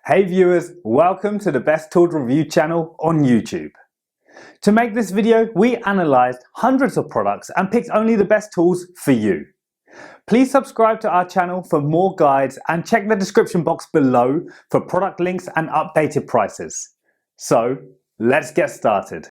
Hey viewers, welcome to the Best Tools Review channel on YouTube. To make this video, we analysed hundreds of products and picked only the best tools for you. Please subscribe to our channel for more guides and check the description box below for product links and updated prices. So, let's get started.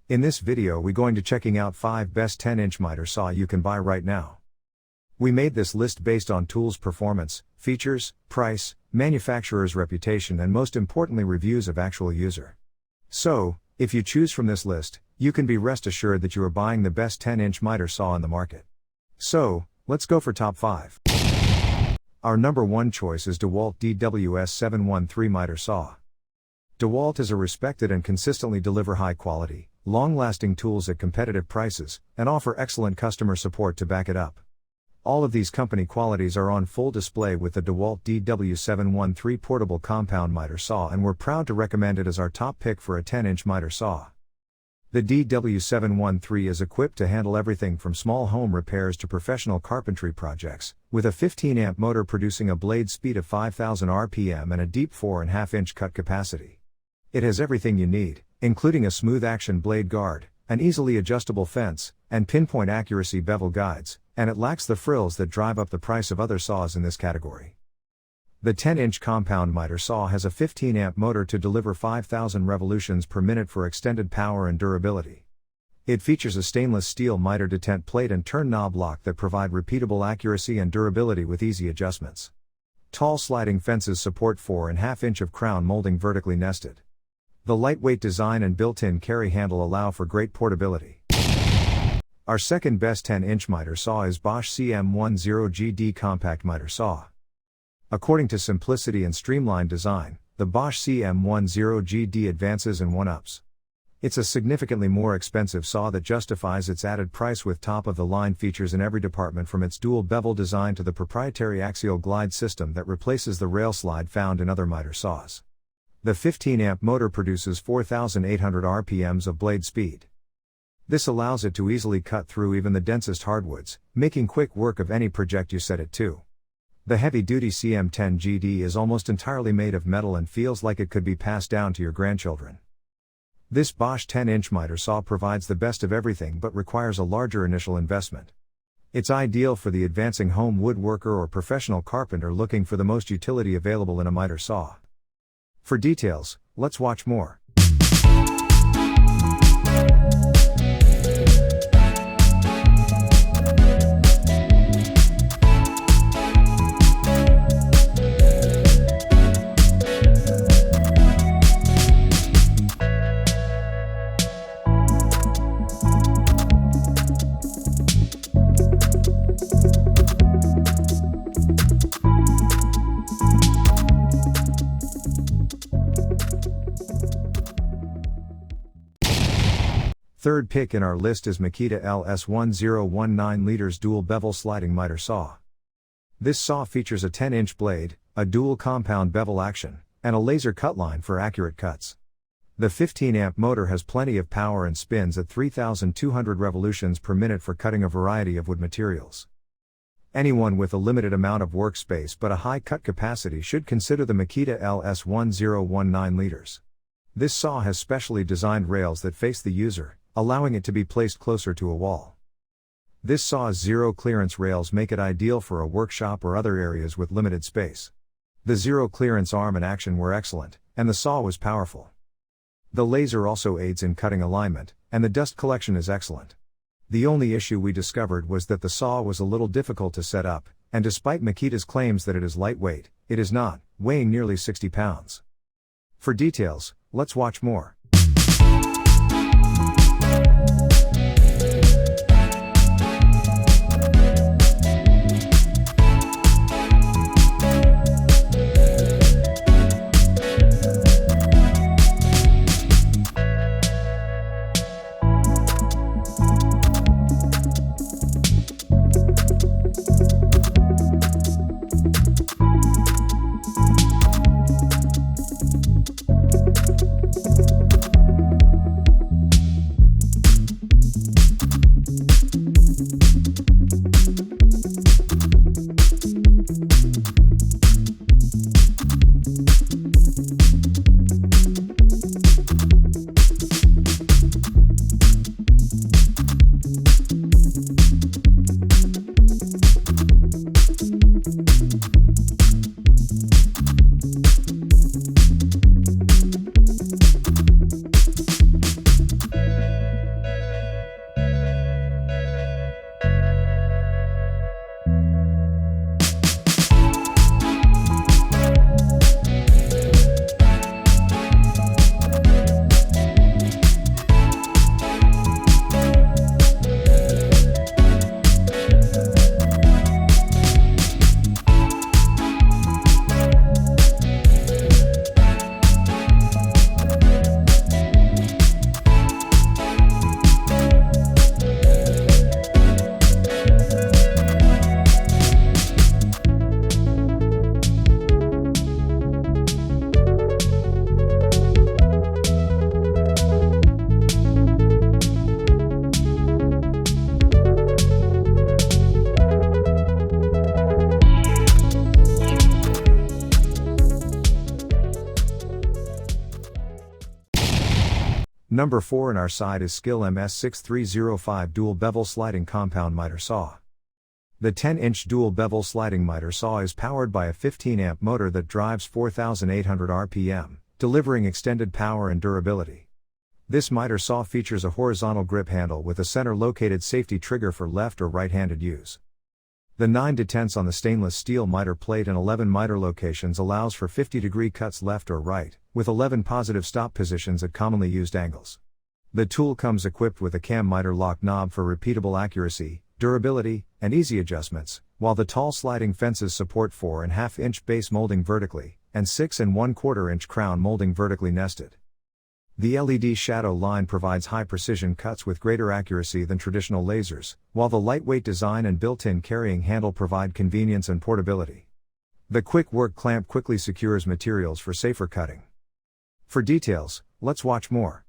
In this video we're going to checking out 5 best 10-inch miter saw you can buy right now. We made this list based on tools performance, features, price, manufacturer's reputation and most importantly reviews of actual user. So, if you choose from this list, you can be rest assured that you are buying the best 10-inch miter saw in the market. So, let's go for top 5. Our number 1 choice is DEWALT DWS713 Miter Saw. DEWALT is a respected and consistently deliver high quality, long-lasting tools at competitive prices, and offer excellent customer support to back it up. All of these company qualities are on full display with the DEWALT DWS713 Portable Compound Miter Saw, and we're proud to recommend it as our top pick for a 10-inch miter saw. The DW713 is equipped to handle everything from small home repairs to professional carpentry projects, with a 15-amp motor producing a blade speed of 5,000 RPM and a deep 4.5-inch cut capacity. It has everything you need, including a smooth action blade guard, an easily adjustable fence, and pinpoint accuracy bevel guides, and it lacks the frills that drive up the price of other saws in this category. The 10-inch compound miter saw has a 15-amp motor to deliver 5,000 revolutions per minute for extended power and durability. It features a stainless steel miter detent plate and turn knob lock that provide repeatable accuracy and durability with easy adjustments. Tall sliding fences support 4.5-inch of crown molding vertically nested. The lightweight design and built-in carry handle allow for great portability. Our second best 10-inch miter saw is Bosch CM10GD Compact Miter Saw. According to simplicity and streamlined design, the Bosch CM10GD advances and one-ups. It's a significantly more expensive saw that justifies its added price with top-of-the-line features in every department, from its dual-bevel design to the proprietary axial glide system that replaces the rail slide found in other miter saws. The 15-amp motor produces 4,800 RPMs of blade speed. This allows it to easily cut through even the densest hardwoods, making quick work of any project you set it to. The heavy-duty CM10GD is almost entirely made of metal and feels like it could be passed down to your grandchildren. This Bosch 10-inch miter saw provides the best of everything but requires a larger initial investment. It's ideal for the advancing home woodworker or professional carpenter looking for the most utility available in a miter saw. For details, let's watch more. Third pick in our list is Makita LS1019 Dual-Bevel Sliding Miter Saw. This saw features a 10-inch blade, a dual compound bevel action, and a laser cut line for accurate cuts. The 15-amp motor has plenty of power and spins at 3,200 revolutions per minute for cutting a variety of wood materials. Anyone with a limited amount of workspace but a high cut capacity should consider the Makita LS1019. This saw has specially designed rails that face the user, allowing it to be placed closer to a wall. This saw's zero-clearance rails make it ideal for a workshop or other areas with limited space. The zero-clearance arm and action were excellent, and the saw was powerful. The laser also aids in cutting alignment, and the dust collection is excellent. The only issue we discovered was that the saw was a little difficult to set up, and despite Makita's claims that it is lightweight, it is not, weighing nearly 60 pounds. For details, let's watch more. Number 4 in our side is Skil MS6305 Dual-Bevel Sliding Compound Miter Saw. The 10-inch dual-bevel sliding miter saw is powered by a 15-amp motor that drives 4,800 RPM, delivering extended power and durability. This miter saw features a horizontal grip handle with a center-located safety trigger for left or right-handed use. The 9 detents on the stainless steel miter plate and 11 miter locations allows for 50-degree cuts left or right, with 11 positive stop positions at commonly used angles. The tool comes equipped with a cam miter lock knob for repeatable accuracy, durability, and easy adjustments, while the tall sliding fences support 4.5-inch base molding vertically, and 6.25-inch crown molding vertically nested. The LED shadow line provides high-precision cuts with greater accuracy than traditional lasers, while the lightweight design and built-in carrying handle provide convenience and portability. The quick work clamp quickly secures materials for safer cutting. For details, let's watch more.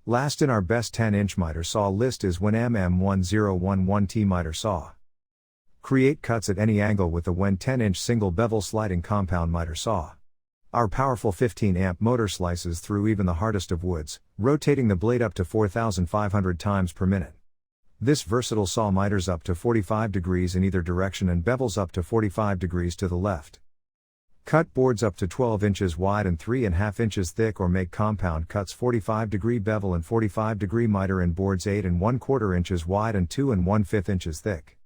Last in our best 10-inch miter saw list is WEN MM1011T Miter Saw. Create cuts at any angle with the WEN 10-inch single bevel sliding compound miter saw. Our powerful 15-amp motor slices through even the hardest of woods, rotating the blade up to 4,500 times per minute. This versatile saw miters up to 45 degrees in either direction and bevels up to 45 degrees to the left. Cut boards up to 12 inches wide and 3.5 inches thick, or make compound cuts 45-degree bevel and 45-degree miter in boards 8.25 inches wide and 2.15 inches thick.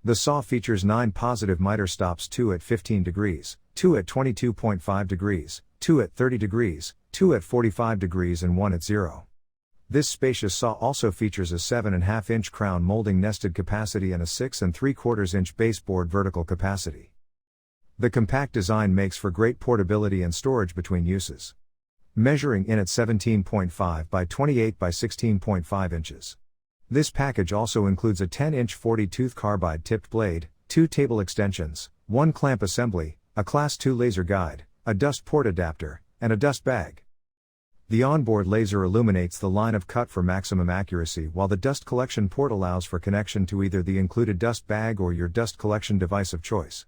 The saw features 9 positive miter stops, 2 at 15 degrees, 2 at 22.5 degrees, 2 at 30 degrees, 2 at 45 degrees and 1 at 0. This spacious saw also features a 7.5-inch crown molding nested capacity and a 6.75-inch baseboard vertical capacity. The compact design makes for great portability and storage between uses. Measuring in at 17.5 by 28 by 16.5 inches. This package also includes a 10-inch 40-tooth carbide tipped blade, 2 table extensions, 1 clamp assembly, a Class 2 laser guide, a dust port adapter, and a dust bag. The onboard laser illuminates the line of cut for maximum accuracy, while the dust collection port allows for connection to either the included dust bag or your dust collection device of choice.